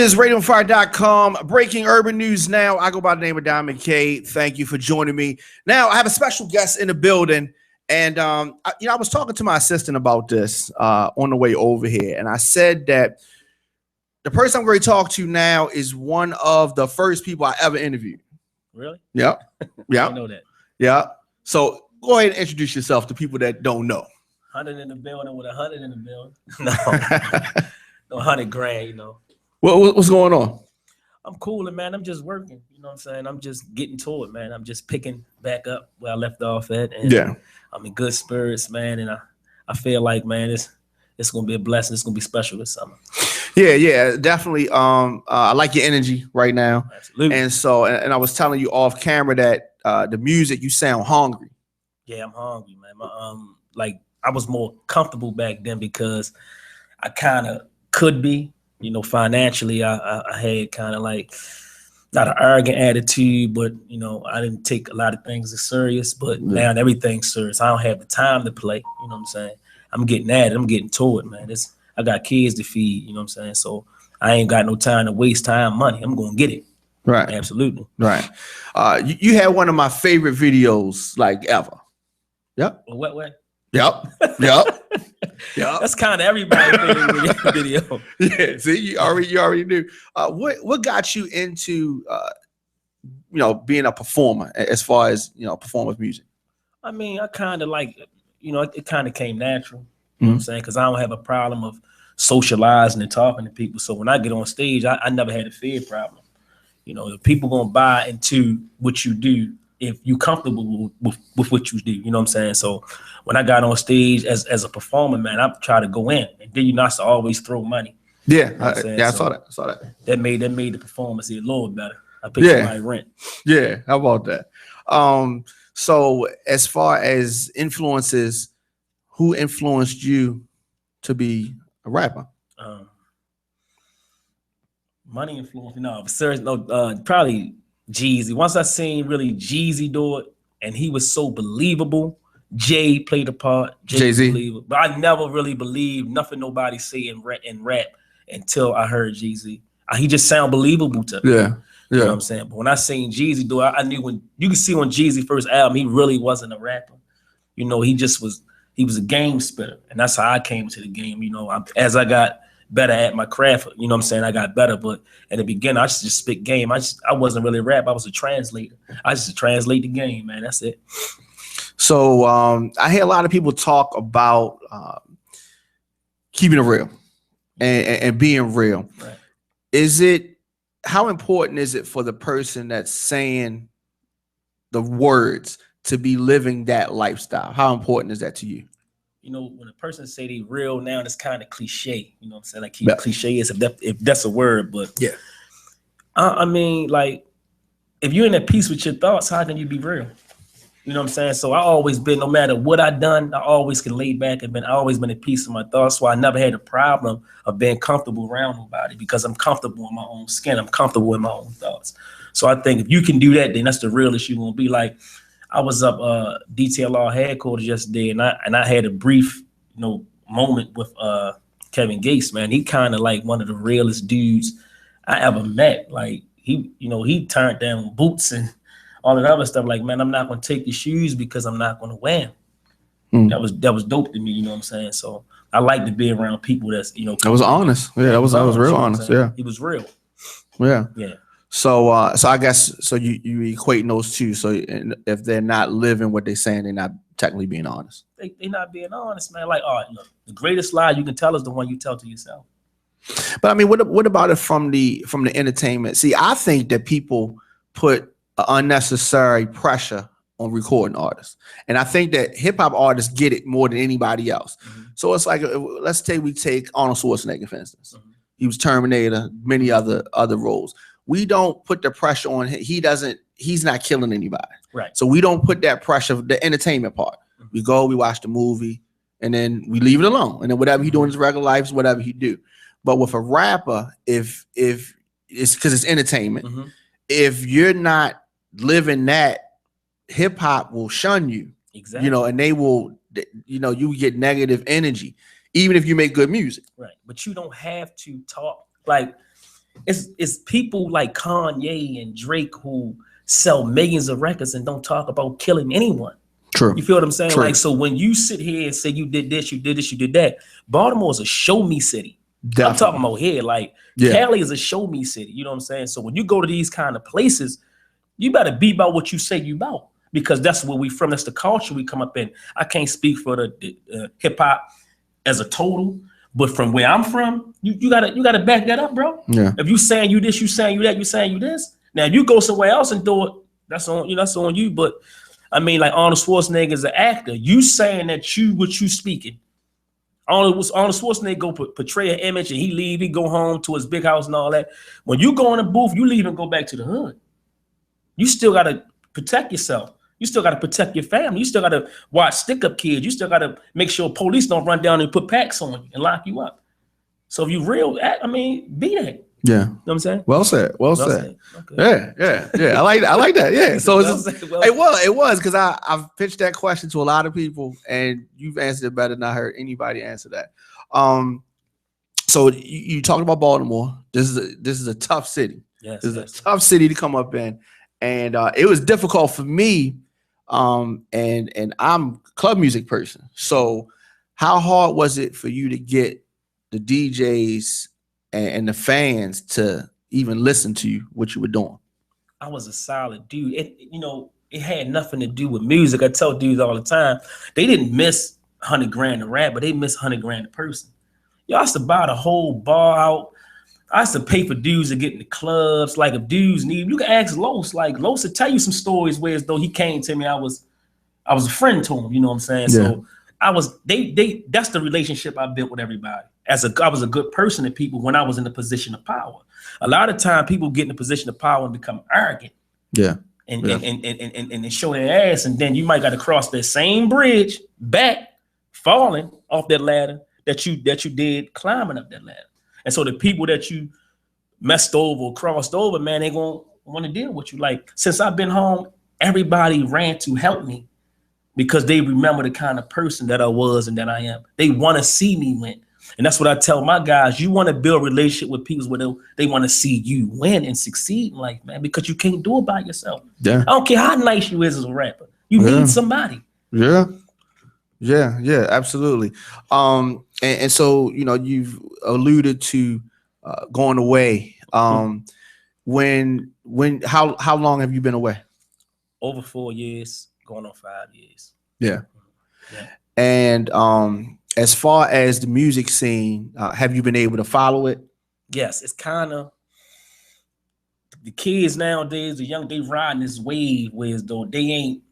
This is RadioFire.com. Breaking urban news now. I go by the name of Diamond K. Thank you for joining me. Now, I have a special guest in the building. And, I was talking to my assistant about this on the way over here. And I said that the person I'm going to talk to now is one of the first people I ever interviewed. Really? Yep. Yeah. I know that. Yeah. So go ahead and introduce yourself to people that don't know. 100 in the building with 100 in the building. No, no 100 grand, you know. What's going on? I'm cooling, man. I'm just working. You know what I'm saying? I'm just getting to it, man. I'm just picking back up where I left off at. And yeah. I'm in good spirits, man. And I feel like, man, it's going to be a blessing. It's going to be special this summer. Yeah, definitely. I like your energy right now. Absolutely. And so, and I was telling you off camera that the music, you sound hungry. Yeah, I'm hungry, man. Like I was more comfortable back then because I kind of could be. You know, financially, I had kind of like not an arrogant attitude, but, you know, I didn't take a lot of things as serious. But now everything's serious. I don't have the time to play. You know what I'm saying? I'm getting at it. I'm getting to it, man. I got kids to feed. You know what I'm saying? So I ain't got no time to waste time, money. I'm going to get it. Right. Absolutely. Right. You had one of my favorite videos, like, ever. Yep. Well, what way? Yep. Yep. Yeah, that's kind of everybody's favorite video. Yeah, see, you already knew. What got you into being a performer as far as perform with music? I mean, I kind of like it kind of came natural. You know what I'm saying? Because I don't have a problem of socializing and talking to people. So when I get on stage, I never had a fear problem. You know, if people gonna buy into what you do, if you comfortable with what you do, you know what I'm saying? So when I got on stage as a performer, man, I try to go in, and then not to always throw money. Yeah, you know I saw that. That made the performance a little better. I paid somebody rent. Yeah, how about that? So as far as influences, who influenced you to be a rapper? Money influence? No, serious. No, probably Jeezy. Once I seen really Jeezy do it, and he was so believable. Jay played a part. Jay-Z. But I never really believed nothing nobody say in rap until I heard Jeezy. He just sound believable to me. Yeah. You know what I'm saying? But when I seen Jeezy do it, I knew when you can see on Jeezy first album, he really wasn't a rapper. You know, he was a game spitter. And that's how I came to the game. You know, as I got better at my craft, you know what I'm saying? I got better. But in the beginning, I just spit game. I wasn't really a rap. I was a translator. I just translate the game, man. That's it. So I hear a lot of people talk about keeping it real and being real. Right. How important is it for the person that's saying the words to be living that lifestyle? How important is that to you? You know, when a person say they real now, it's kind of cliche. You know what I'm saying? Like cliche is if that's a word, but yeah. I mean, like, if you're in at peace with your thoughts, how can you be real? You know what I'm saying? So I always been, no matter what I done, I always can lay back and I always been at peace with my thoughts. So I never had a problem of being comfortable around nobody because I'm comfortable in my own skin. I'm comfortable in my own thoughts. So I think if you can do that, then that's the realest you gonna be. Like, I was up DTLR headquarters yesterday, and I had a brief, moment with Kevin Gates, man. He kind of like one of the realest dudes I ever met. Like, he turned down boots and all that other stuff. Like, man, I'm not gonna take your shoes because I'm not gonna wear them. That was dope to me, you know what I'm saying? So I like to be around people that's, that was honest. Yeah, that was real honest. Yeah. He was real. Yeah. Yeah. So I guess you equating those two. So if they're not living what they're saying, they're not technically being honest. They're not being honest, man. Like, all right, look, the greatest lie you can tell is the one you tell to yourself. But I mean, what about it from the entertainment? See, I think that people put unnecessary pressure on recording artists, and I think that hip hop artists get it more than anybody else. So it's like, let's say we take Arnold Schwarzenegger, for instance. He was Terminator, many other roles. We don't put the pressure on him. He's not killing anybody. Right. So we don't put that pressure, the entertainment part. We go, we watch the movie, and then we leave it alone. And then whatever he do in his regular life is whatever he do. But with a rapper, if it's because it's entertainment, if you're not living that, hip hop will shun you. Exactly. And they will, you get negative energy, even if you make good music. Right. But you don't have to talk like, it's people like Kanye and Drake who sell millions of records and don't talk about killing anyone. True. You feel what I'm saying? True. Like, so when you sit here and say you did this, you did this, you did that, Baltimore is a show me city. Definitely. I'm talking about here. Like, Yeah. Cali is a show me city. You know what I'm saying? So when you go to these kind of places, you better be about what you say you about, because that's where we from. That's the culture we come up in. I can't speak for the hip hop as a total, but from where I'm from, you gotta back that up, bro. Yeah. If you saying you this, you saying you that, you saying you this. Now you go somewhere else and do it. That's on you. That's on you. But I mean, like Arnold Schwarzenegger is an actor. You saying that what you speaking. Arnold Schwarzenegger go portray an image and he leave, he go home to his big house and all that. When you go in the booth, you leave and go back to the hood. You still got to protect yourself. You still got to protect your family. You still got to watch stick-up kids. You still got to make sure police don't run down and put packs on you and lock you up. So if you real, I mean, be that. Yeah. You know what I'm saying? Well said. Well said. Okay. Yeah. I like that. Yeah. So Well it was because I've pitched that question to a lot of people, and you've answered it better than I heard anybody answer that. So you talked about Baltimore. This is a tough city. Yes, this is a tough city to come up in, and it was difficult for me. And I'm a club music person. So how hard was it for you to get the DJs and the fans to even listen to you, what you were doing? I was a solid dude. It had nothing to do with music. I tell dudes all the time, they didn't miss 100 grand a rap, but they miss 100 grand a person. Y'all used to buy the whole bar out. I used to pay for dudes to get in the clubs. Like if dudes need, you can ask Los. Like Los will tell you some stories where as though he came to me, I was a friend to him. You know what I'm saying? Yeah. So that's the relationship I built with everybody. I was a good person to people when I was in the position of power. A lot of time people get in the position of power and become arrogant. Yeah. And show their ass, and then you might got to cross that same bridge back, falling off that ladder that you did climbing up that ladder. And so the people that you messed over or crossed over, man, they gonna want to deal with you. Like since I've been home, everybody ran to help me because they remember the kind of person that I was and that I am. They want to see me win. And that's what I tell my guys. You want to build a relationship with people where they want to see you win and succeed in life, man, because you can't do it by yourself. Yeah. I don't care how nice you is as a rapper. You need somebody. Yeah, absolutely. And so, you've alluded to going away. How long have you been away? Over 4 years, going on 5 years. Yeah. And as far as the music scene, have you been able to follow it? Yes, it's kind of the kids nowadays, they riding this wave where as though they ain't,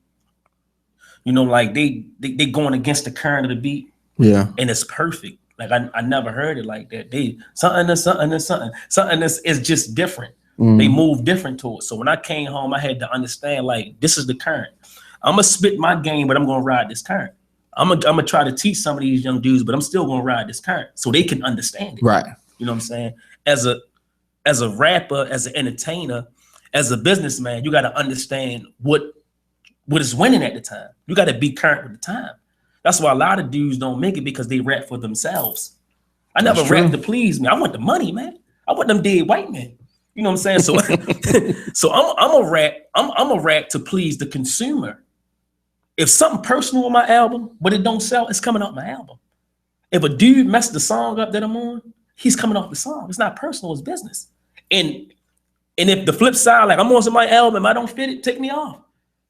like they going against the current of the beat. Yeah. And it's perfect. Like I never heard it like that. Something that's is just different. They move different to it. So when I came home, I had to understand like this is the current. I'm gonna spit my game, but I'm gonna ride this current. I'm gonna try to teach some of these young dudes, but I'm still gonna ride this current so they can understand it. Right. You know what I'm saying? As a rapper, as an entertainer, as a businessman, you got to understand what is winning at the time. You got to be current with the time. That's why a lot of dudes don't make it because they rap for themselves. I never rap to please me. I want the money, man. I want them dead white men. You know what I'm saying? So, so I'm a rap to please the consumer. If something personal on my album, but it don't sell, it's coming off my album. If a dude messed the song up that I'm on, he's coming off the song. It's not personal, it's business. And if the flip side, like I'm on somebody's album, I don't fit it, take me off.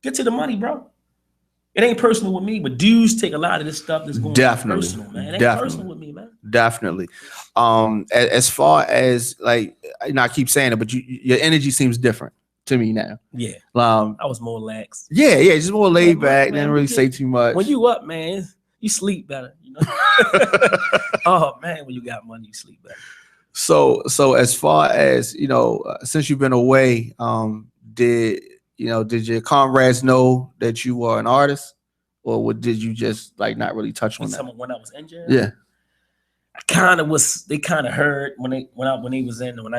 Get to the money, bro. It ain't personal with me, but dudes take a lot of this stuff that's going personal, man. It ain't personal with me, man. Definitely. As far as like, I keep saying it, but your energy seems different to me now. Yeah. I was more lax. Yeah, just more laid back. Didn't really say too much. When you up, man, you sleep better. Oh man, when you got money, you sleep better. So as far as since you've been away, did your comrades know that you were an artist, or did you just like not really touch on that? When I was in jail, yeah, I kind of was. They kind of heard when I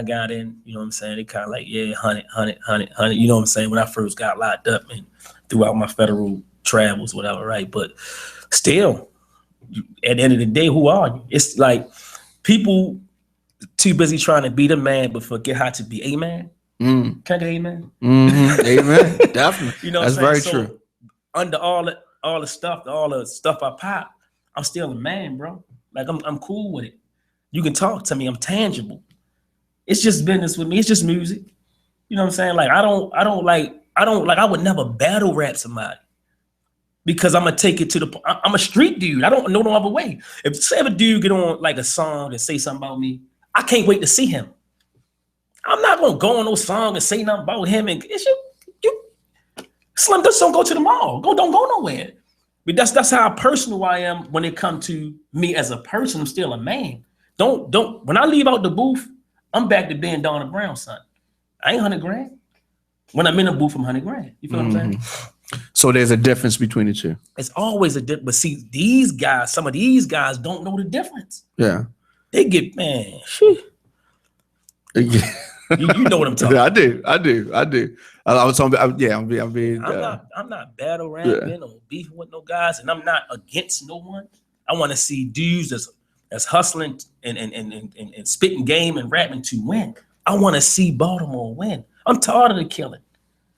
got in. You know what I'm saying? They kind of like 100. You know what I'm saying? When I first got locked up and throughout my federal travels, whatever, right? But still, at the end of the day, who are you? It's like people Too busy trying to be the man, but forget how to be a man. Mm. Can I get amen? Mm-hmm. Amen. Definitely. You know, that's very so, true. Under all the stuff I pop, I'm still a man, bro. Like I'm cool with it. You can talk to me. I'm tangible. It's just business with me. It's just music. You know what I'm saying? Like I would never battle rap somebody because I'm gonna take it to the. I'm a street dude. I don't know no other way. If a dude get on like a song and say something about me, I can't wait to see him. I'm not gonna go on no song and say nothing about him. And it's you Slim, just don't go to the mall. Don't go nowhere. But that's how personal I am when it comes to me as a person. I'm still a man. Don't. When I leave out the booth, I'm back to being Donna Brown, son. I ain't 100 grand. When I'm in a booth, I'm 100 grand. You feel what I'm saying? So there's a difference between the two. It's always a difference. But see, these guys, some of these guys don't know the difference. Yeah. They get, man, Yeah. you know what I'm talking about. I do. I was talking. I'm being. I'm not battle rapping or beefing with no guys, and I'm not against no one. I want to see dudes that's hustling and spitting game and rapping to win. I want to see Baltimore win. I'm tired of the killing.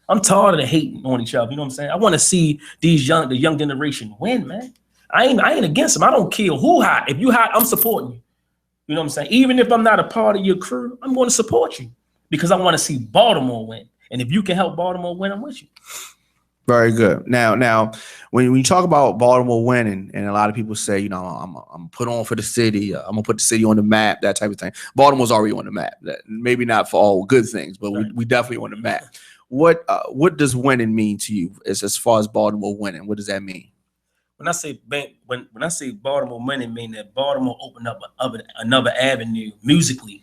I'm tired of the hating on each other. You know what I'm saying? I want to see the young generation win, man. I ain't against them. I don't care who hot. If you hot, I'm supporting you. You know what I'm saying? Even if I'm not a part of your crew, I'm going to support you because I want to see Baltimore win. And if you can help Baltimore win, I'm with you. Very good. Now, when you talk about Baltimore winning, and a lot of people say, you know, I'm put on for the city. I'm gonna put the city on the map, that type of thing. Baltimore's already on the map. Maybe not for all good things, but right. we definitely on the map. What does winning mean to you as far as Baltimore winning? What does that mean? When I say Baltimore winning, mean that Baltimore opened up another avenue musically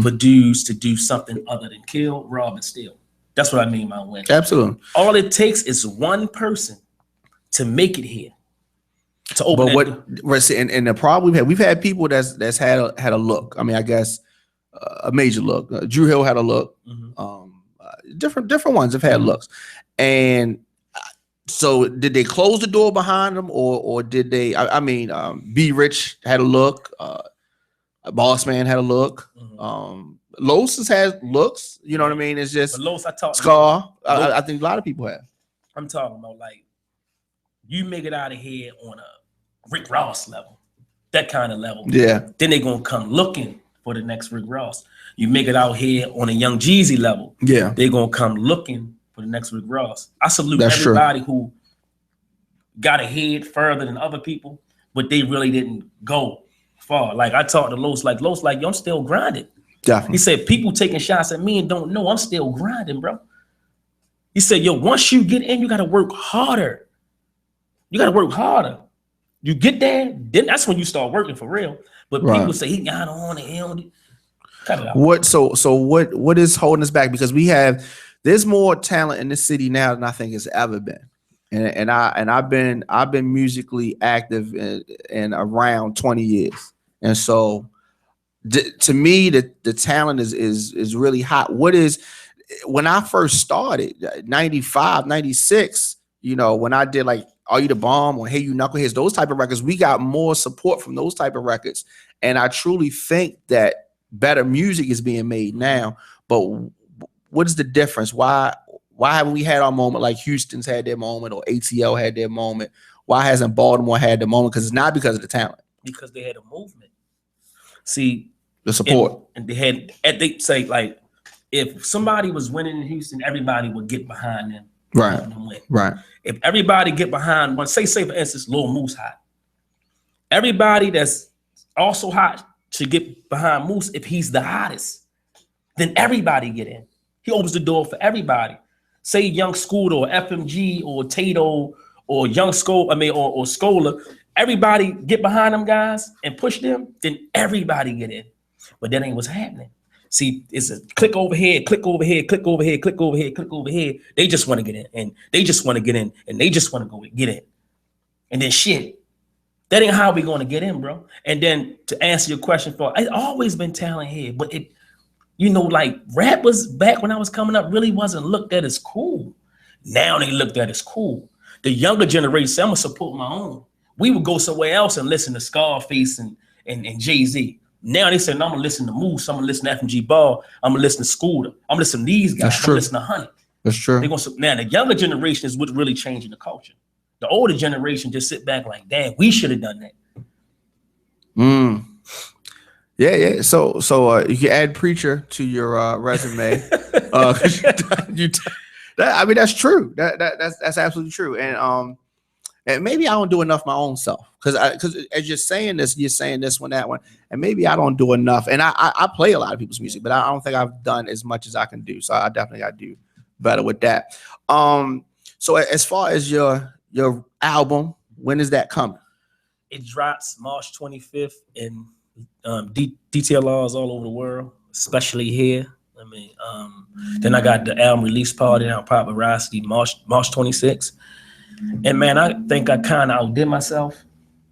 for dudes to do something other than kill, rob, and steal. That's what I mean by winning. Absolutely. All it takes is one person to make it here. To open. But and the problem we've had people that's had a look. I mean, I guess a major look. Drew Hill had a look. Different ones have had looks, and so did they close the door behind them, or did they? B Rich had a look. Boss Man had a look. Los has had looks. You know what I mean? It's just Los, Scar. I think a lot of people have. I'm talking about like you make it out of here on a Rick Ross level, that kind of level. Yeah. Then they're gonna come looking for the next Rick Ross. You make it out here on a Young Jeezy level. Yeah. They're gonna come looking for the next Rick Ross. I salute That's everybody true. who got ahead further than other people, but they really didn't go far. Like I talked to Los, yo, I'm still grinding. Definitely. He said, people taking shots at me and don't know I'm still grinding, bro. He said, yo, once you get in, you got to work harder. You got to work harder. You get there, then that's when you start working for real. But people say he got on and he don't. Cut it out. What is holding us back? Because there's more talent in this city now than I think it's ever been. And I've been musically active in around 20 years. And so to me, the talent is really hot. When I first started, 95, 96, you know, when I did like Are You the Bomb or Hey You Knuckleheads, those type of records, we got more support from those type of records. And I truly think that better music is being made now. But what is the difference? Why haven't we had our moment like Houston's had their moment or ATL had their moment? Why hasn't Baltimore had the moment? Because it's not because of the talent. Because they had a movement. See, the support. And they say like, if somebody was winning in Houston, everybody would get behind them. Right. Right. If everybody get behind one, say for instance, Lil Moose hot. Everybody that's also hot should get behind Moose if he's the hottest. Then everybody get in. He opens the door for everybody. Say Young Scooter or FMG or Tato or Young Scola, or Scola. Everybody get behind them guys and push them, then everybody get in. But that ain't what's happening. See, it's a click over here, click over here, click over here, click over here, click over here. They just want to get in, and they just want to get in, and they just want to go get in. And then shit, that ain't how we going to get in, bro. And then to answer your question, it's always been talent here, but it, you know, like rappers back when I was coming up really wasn't looked at as cool. Now they looked at as cool. The younger generation, I'm gonna support my own. We would go somewhere else and listen to Scarface and Jay-Z. Now they say, no, I'm gonna listen to Moose, I'm gonna listen to FMG Ball, I'm gonna listen to Scooter, I'm gonna listen to these guys, I'm gonna listen to Honey. That's true. Now the younger generation is what's really changing the culture. The older generation just sit back like, damn, we should have done that. Yeah. So you can add Preacher to your resume. I mean, that's true. That's absolutely true. And maybe I don't do enough my own self because as you're saying this one, that one, and maybe I don't do enough. And I play a lot of people's music, but I don't think I've done as much as I can do. So I definitely got to do better with that. So as far as your album, when is that coming? It drops March 25th, and DTLRs all over the world, especially here. I mean, then I got the album release party on Paparazzi March 26th. And man, I think I kind of outdid myself.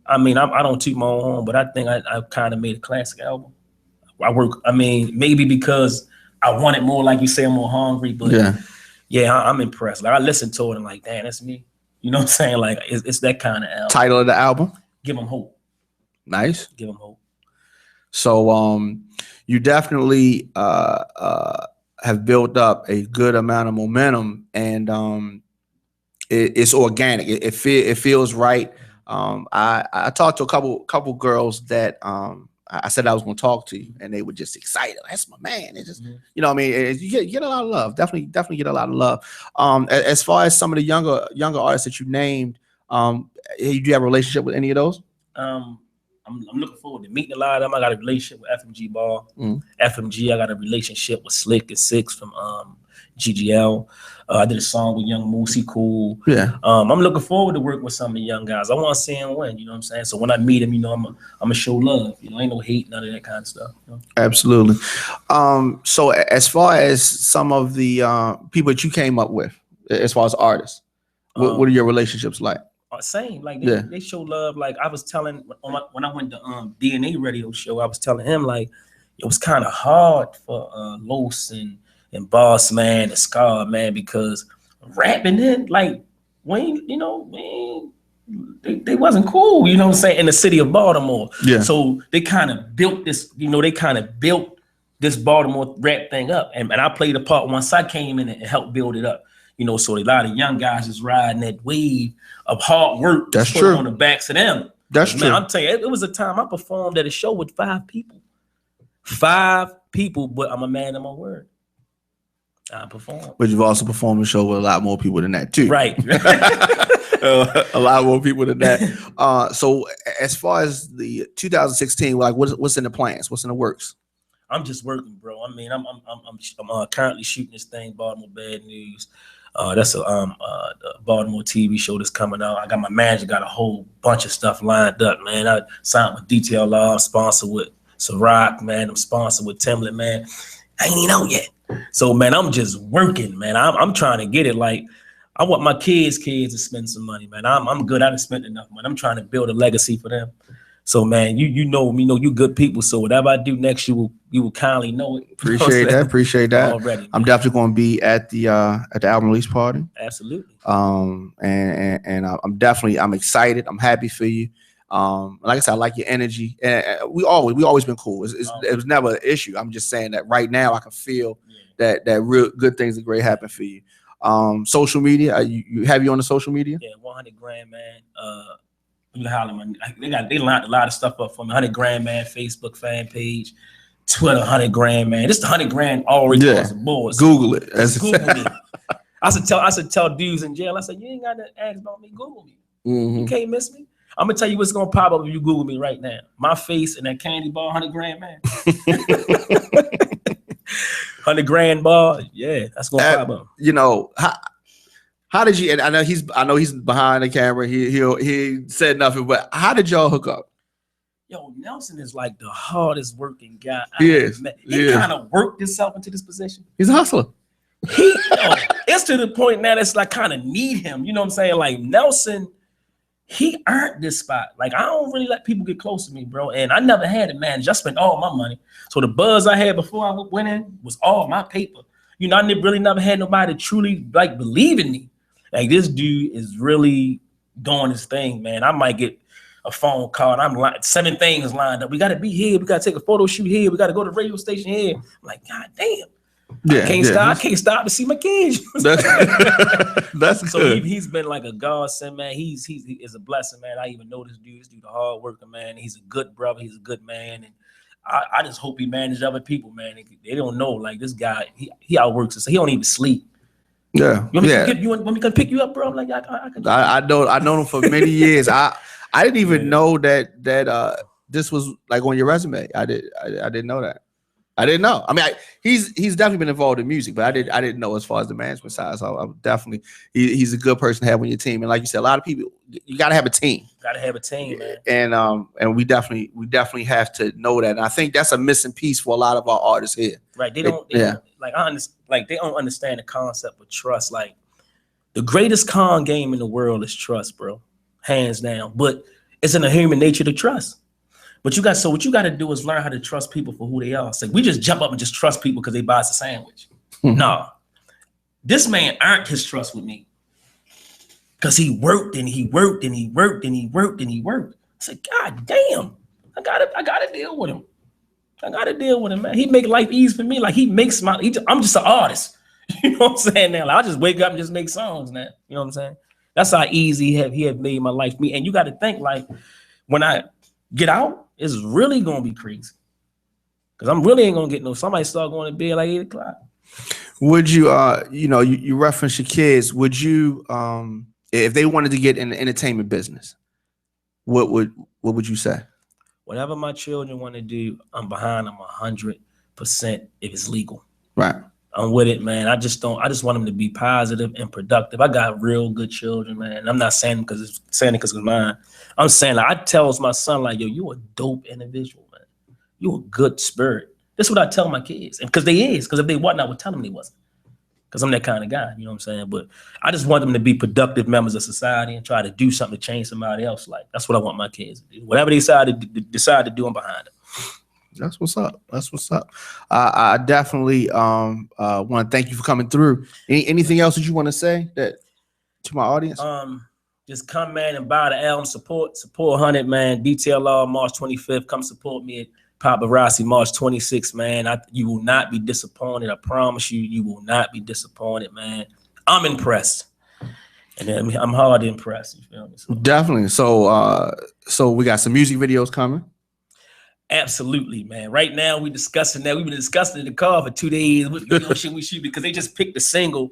I mean, I don't toot my own horn, but I think I kind of made a classic album. Maybe because I wanted more, like you say, I'm more hungry, but I'm impressed. Like I listened to it and like, damn, that's me. You know what I'm saying? Like it's that kind of album. Title of the album? Give them hope. Nice. Give them hope. So you definitely have built up a good amount of momentum, and it's organic. It feels right. I talked to a couple girls that I said I was going to talk to you, and they were just excited. That's my man. It's just you know what I mean. You get a lot of love. Definitely get a lot of love. As far as some of the younger artists that you named, do you have a relationship with any of those? I'm looking forward to meeting a lot of them. I got a relationship with FMG Ball. FMG, I got a relationship with Slick and Six from GGL. I did a song with Young Moose, he cool. Yeah. I'm looking forward to working with some of the young guys. I want to see him win, you know what I'm saying? So when I meet him, you know, I'm gonna show love. You know, ain't no hate, none of that kind of stuff. You know? Absolutely. So as far as some of the people that you came up with, as far as artists, what are your relationships like? Same, like they show love. Like I was telling when I went to DNA radio show, I was telling him like it was kind of hard for Los and Boss Man and Scar Man because rapping it like Wayne, you know, they wasn't cool, you know what I'm saying, in the city of Baltimore. Yeah. So they kind of built this, you know, this Baltimore rap thing up, and I played a part once I came in and helped build it up. You know, so a lot of young guys is riding that wave of hard work. That's true. On the backs of them. That's true. I'm telling you, it was a time I performed at a show with 5 people. 5 people, but I'm a man of my word. I performed. But you've also performed a show with a lot more people than that too. Right. A lot more people than that. So as far as the 2016, like what's in the plans? What's in the works? I'm just working, bro. I mean, I'm currently shooting this thing, Baltimore Bad News. That's a Baltimore TV show that's coming out. I got my manager, got a whole bunch of stuff lined up, man. I signed with DTLR, I'm sponsored with Ciroc, man. I'm sponsored with Timberland, man. I ain't even out yet. So, man, I'm just working, man. I'm trying to get it. Like, I want my kids to spend some money, man. I'm good. I done spent enough money. I'm trying to build a legacy for them. So, man, you know me, you good people. So whatever I do next, you will kindly know it. Appreciate that. Already, I'm definitely going to be at the album release party. Absolutely. And I'm excited. I'm happy for you. Like I said, I like your energy. And we always been cool. It was never an issue. I'm just saying that right now I can feel that real good things are great happen for you. Social media, you have you on the social media? Yeah, 100 grand, man. They lined a lot of stuff up for me. 100 grand, man. Facebook fan page, Twitter, 100 grand, man. This 100 grand already across the board. So Google it. Google me. I should tell dudes in jail. I said, you ain't got to ask about me. Google me. Mm-hmm. You can't miss me. I'm gonna tell you what's gonna pop up if you Google me right now. My face and that candy bar, 100 grand, man. 100 grand bar, yeah, that's gonna pop up. You know how did you? And I know he's behind the camera. He said nothing, but how did y'all hook up? Yo, Nelson is like the hardest working guy. He kind of worked himself into this position. He's a hustler. It's to the point now that's like kind of need him. You know what I'm saying? Like Nelson, he earned this spot. Like I don't really let people get close to me, bro. And I never had a manager. I spent all my money. So the buzz I had before I went in was all my paper. You know, I really never had nobody truly like believe in me. Like this dude is really doing his thing, man. I might get a phone call, and I'm 7 things lined up. We got to be here. We got to take a photo shoot here. We got to go to the radio station here. I'm like, God damn. Yeah, I can't stop to see my kids. That's so good. He's been like a godsend, man. He is a blessing, man. I even know this dude a hard worker, man. He's a good brother. He's a good man, and I just hope he manages other people, man. They don't know, like, this guy. He outworks us. So he don't even sleep. Yeah, you want me to come pick you up, bro? I'm like, I know him for many years. I didn't even know that this was like on your resume. I didn't know that. I didn't know. I mean, he's definitely been involved in music, but I didn't know as far as the management side. So I'm definitely he's a good person to have on your team. And like you said, a lot of people, you got to have a team. Got to have a team, man. And we definitely have to know that. And I think that's a missing piece for a lot of our artists here. Right? They don't understand the concept of trust. Like, the greatest con game in the world is trust, bro, hands down. But it's in the human nature to trust. But what you got to do is learn how to trust people for who they are. So we just jump up and just trust people because they buy us a sandwich. Nah, this man earned his trust with me because he worked and he worked and he worked and he worked and he worked. I said, God damn, I gotta deal with him. I gotta deal with him, man. He make life easy for me. Like, I'm just an artist. You know what I'm saying? Now, like, I just wake up and just make songs now. You know what I'm saying? That's how easy he have made my life me. And you got to think, like, when I get out, it's really gonna be crazy. Cause I'm really ain't gonna get somebody start going to bed like 8 o'clock. Would you you reference your kids, would you if they wanted to get in the entertainment business, what would you say? Whatever my children want to do, I'm behind them 100% if it's legal. Right. I'm with it, man. I just want them to be positive and productive. I got real good children, man. I'm not saying it because it's mine. I'm saying, like, I tells my son, like, yo, you a dope individual, man. You a good spirit. That's what I tell my kids. And because if they wasn't, I would tell them they wasn't. Because I'm that kind of guy, you know what I'm saying? But I just want them to be productive members of society and try to do something to change somebody else. Like, that's what I want my kids to do. Whatever they decide to do, I'm behind them. That's what's up. That's what's up. I definitely want to thank you for coming through. Anything else that you want to say to my audience? Just come, man, and buy the album. Support 100, man. DTLR March 25th. Come support me at Paparazzi March 26th, man. You will not be disappointed. I promise you, you will not be disappointed, man. I'm impressed. And I'm hard to impress. You feel me? So, definitely. So we got some music videos coming. Absolutely, man. Right now, we're discussing that. We've been discussing in the car for 2 days. What should we shoot? Because they just picked the single.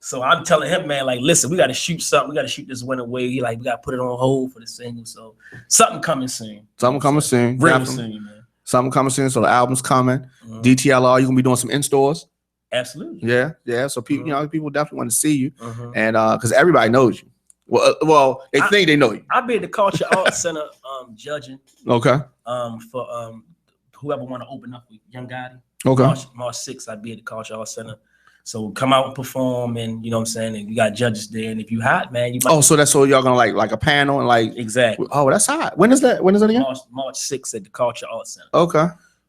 So I'm telling him, man, like, listen, we got to shoot something. We got to shoot this Went Away. We got to put it on hold for the single. So something coming soon. Something coming soon. Real definitely. soon, man. Something coming soon. So the album's coming. DTLR, you're gonna be doing some in stores. Absolutely. Yeah. So people, people definitely want to see you, and because everybody knows you. Well, they think they know you. I'll be at the Culture Arts Center judging. Okay. For whoever want to open up with Young Gotti. Okay. March 6th, I'll be at the Culture Arts Center. So come out and perform, and you know what I'm saying, and you got judges there. And if you hot, man, you might. So that's so y'all gonna like a panel and like exactly. Oh, that's hot. When is that? When is that again? March 6th at the Culture Arts Center. Okay.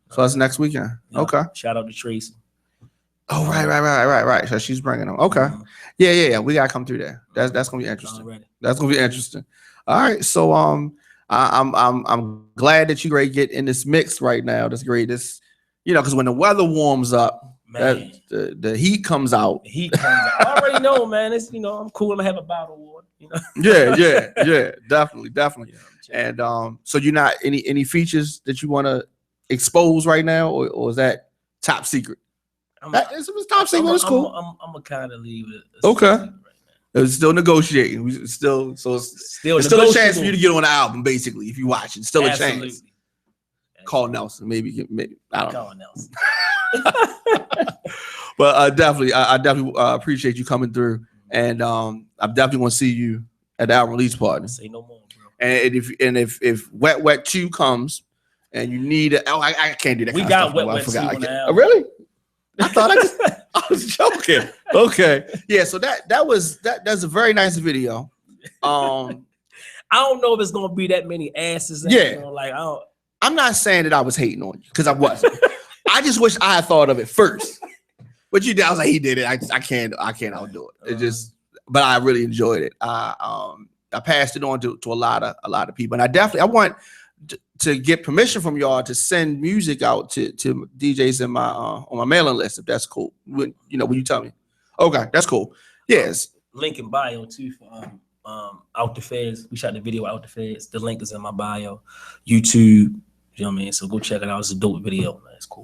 So that's next weekend. Yeah. Okay. Shout out to Tracy. Oh, right. So she's bringing them. Okay. Yeah. We gotta come through there. That's gonna be interesting. Already. That's gonna be interesting. All right. So I'm glad that you're ready to get in this mix right now. That's great. This, because when the weather warms up, man, the heat comes out. I already know, man. It's I'm cool. I'm gonna have a bottle of water. Yeah. Definitely. Yeah, and so you're not any features that you want to expose right now, or is that top secret? It's top secret. It's cool. I'm gonna kind of leave it. Okay. Right now. It's still negotiating. It's still a chance for you to get on the album. Basically, if you watch it, still a chance. Call Nelson, maybe I don't know. Call Nelson. But I definitely appreciate you coming through, and I definitely want to see you at the album release party. Say no more, bro. And if Wet 2 comes, and you need I can't do that. We got Wet 2 on the album. Really? I thought I was joking. Okay, yeah. So that's a very nice video. I don't know if it's gonna be that many asses. I'm not saying that I was hating on you because I wasn't. I just wish I had thought of it first. But I was like, he did it. I can't outdo it. It just, but I really enjoyed it. I passed it on to a lot of people, and I want to get permission from y'all to send music out to DJs in my on my mailing list, if that's cool. When you tell me. Okay, that's cool. Yes. Link in bio too for Out the Feds. We shot the video Out the Feds. The link is in my bio. YouTube. You know what I mean? So go check it out. It's a dope video. That's cool.